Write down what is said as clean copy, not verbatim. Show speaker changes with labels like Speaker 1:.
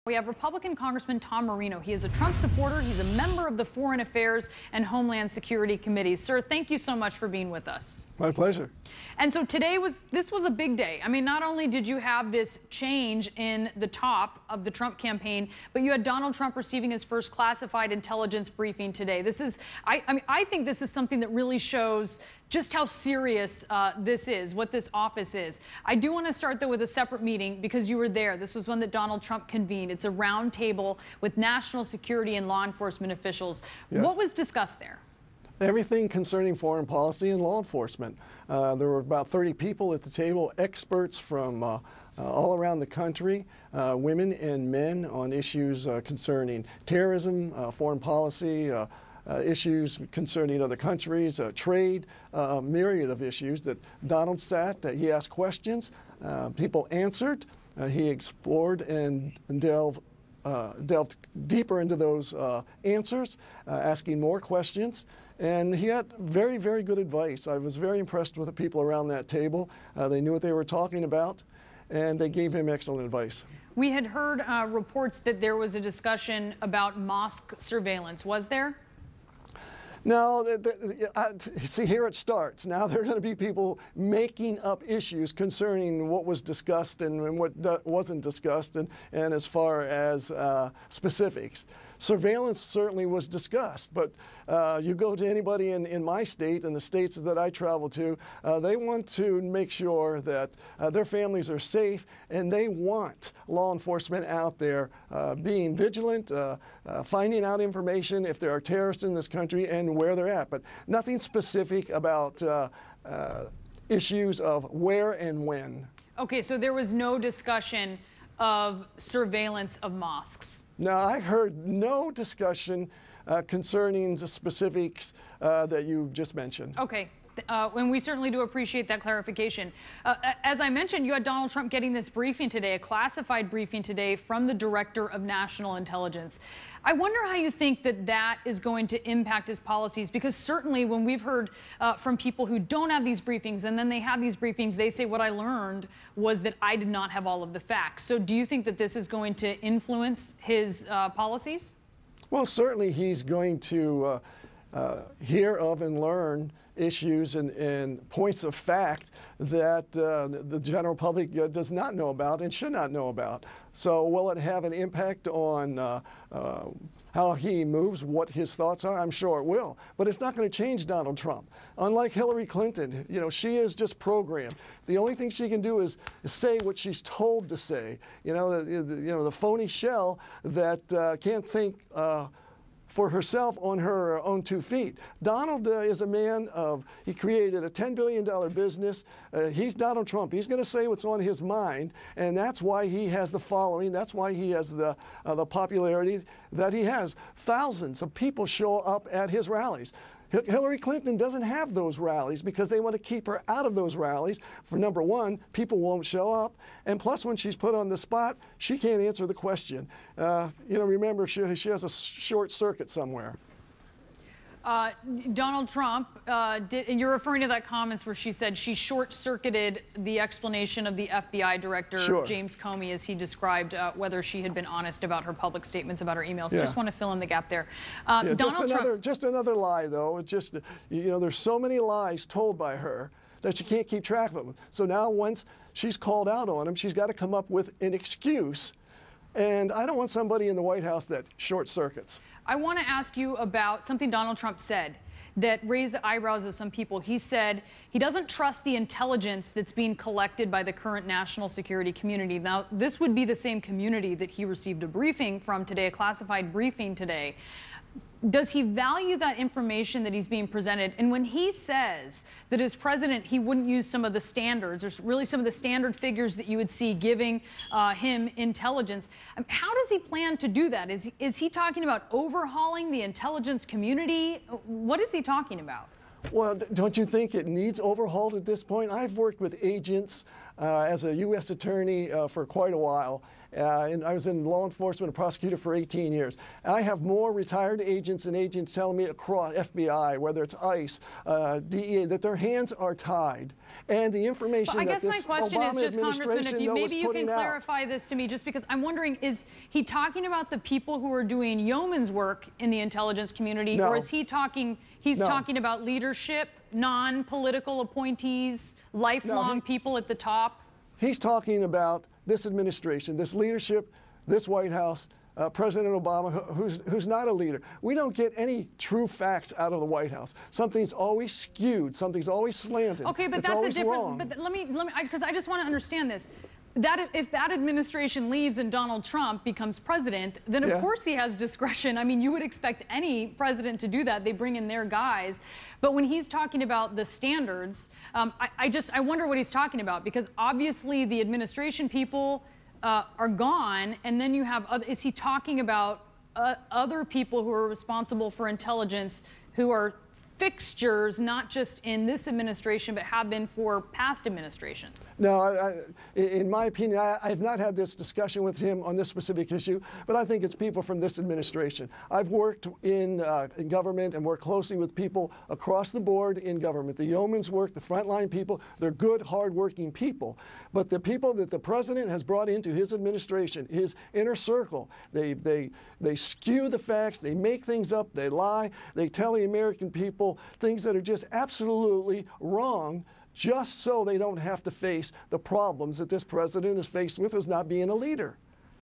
Speaker 1: We have Republican Congressman Tom Marino. He is a Trump supporter. He's a member of the Foreign Affairs and Homeland Security Committees. Sir, thank you so much for being with us.
Speaker 2: My pleasure.
Speaker 1: And so today was a big day. I mean, not only did you have this change in the top of the Trump campaign, but you had Donald Trump receiving his first classified intelligence briefing today. This is, I think this is something that really shows just how serious this is, what this office is. I do want to start, though, with a separate meeting because you were there. This was one that Donald Trump convened. It's a round table with national security and law enforcement officials.
Speaker 2: Yes.
Speaker 1: What was discussed there?
Speaker 2: Everything concerning foreign policy and law enforcement. There were about 30 people at the table, experts from all around the country, women and men on issues concerning terrorism, foreign policy, issues concerning other countries, trade, a myriad of issues that Donald sat, he asked questions, people answered, he explored and delved deeper into those answers, asking more questions. And he had very, very good advice. I was very impressed with the people around that table. They knew what they were talking about, and they gave him excellent advice.
Speaker 1: We had heard reports that there was a discussion about mosque surveillance. Was there?
Speaker 2: No, see, here it starts. Now there are going to be people making up issues concerning what was discussed and what wasn't discussed, and as far as specifics. Surveillance certainly was discussed, but you go to anybody in my state and the states that I travel to, they want to make sure that their families are safe, and they want law enforcement out there being vigilant, finding out information if there are terrorists in this country and where they're at, but nothing specific about issues of where and when. Okay,
Speaker 1: so there was no discussion of surveillance of mosques.
Speaker 2: Now, I heard no discussion concerning the specifics that you just mentioned.
Speaker 1: Okay. And we certainly do appreciate that clarification. As I mentioned, you had Donald Trump getting this briefing today, a classified briefing today from the Director of National Intelligence. I wonder how you think that that is going to impact his policies, because certainly when we've heard from people who don't have these briefings and then they have these briefings, they say what I learned was that I did not have all of the facts. So do you think that this is going to influence his policies?
Speaker 2: Well, certainly he's going to hear of and learn issues and points of fact that the general public does not know about and should not know about. So will it have an impact on how he moves, what his thoughts are? I'm sure it will. But it's not going to change Donald Trump. Unlike Hillary Clinton, you know, she is just programmed. The only thing she can do is say what she's told to say. You know, the phony shell that can't think for herself on her own 2 feet. Donald is a man of, he created a $10 billion business. He's Donald Trump. He's going to say what's on his mind, and that's why he has the following. That's why he has the popularity that he has. Thousands of people show up at his rallies. Hillary Clinton doesn't have those rallies because they want to keep her out of those rallies. For number one, people won't show up, and plus when she's put on the spot, she can't answer the question. You know, remember, she has a short circuit somewhere.
Speaker 1: Donald Trump did, and you're referring to that comments where she said she short-circuited the explanation of the FBI director,
Speaker 2: sure,
Speaker 1: James Comey, as he described whether she had been honest about her public statements about her emails.
Speaker 2: Yeah.
Speaker 1: Just want to fill in the gap there.
Speaker 2: Yeah, just another lie, though. It just, you know, there's so many lies told by her that she can't keep track of them. So now once she's called out on them, she's got to come up with an excuse. And I don't want somebody in the White House that short circuits.
Speaker 1: I want to ask you about something Donald Trump said that raised the eyebrows of some people. He said he doesn't trust the intelligence that's being collected by the current national security community. Now, this would be the same community that he received a briefing from today, a classified briefing today. Does he value that information that he's being presented? And when he says that as president, he wouldn't use some of the standards, or really some of the standard figures that you would see giving him intelligence, how does he plan to do that? Is he talking about overhauling the intelligence community? What is he talking about?
Speaker 2: Well, don't you think it needs overhauled at this point? I've worked with agents as a U.S. attorney for quite a while, and I was in law enforcement and prosecutor for 18 years. And I have more retired agents and agents telling me across FBI, whether it's ICE, DEA, that their hands are tied. And the information that this Obama administration
Speaker 1: maybe you can clarify this to me, just because I'm wondering, is he talking about the people who are doing yeoman's work in the intelligence community, or is he talking, talking about leadership, non-political appointees, lifelong people at the top?
Speaker 2: He's talking about this administration, this leadership, this White House, President Obama, who's not a leader. We don't get any true facts out of the White House. Something's always skewed. Something's always slanted.
Speaker 1: Okay, but that's a different. But let me, because I just want to understand this. That if that administration leaves and Donald Trump becomes president, then of course he has discretion. I mean, you would expect any president to do that. They bring in their guys. But when he's talking about the standards, I wonder what he's talking about, because obviously the administration people are gone, and then you have, is he talking about other people who are responsible for intelligence who are fixtures, not just in this administration, but have been for past administrations?
Speaker 2: No, in my opinion, I have not had this discussion with him on this specific issue, but I think it's people from this administration. I've worked in government and worked closely with people across the board in government. The yeoman's work, the frontline people, they're good, hardworking people. But the people that the president has brought into his administration, his inner circle, they skew the facts, they make things up, they lie, they tell the American people things that are just absolutely wrong, just so they don't have to face the problems that this president is faced with as not being a leader.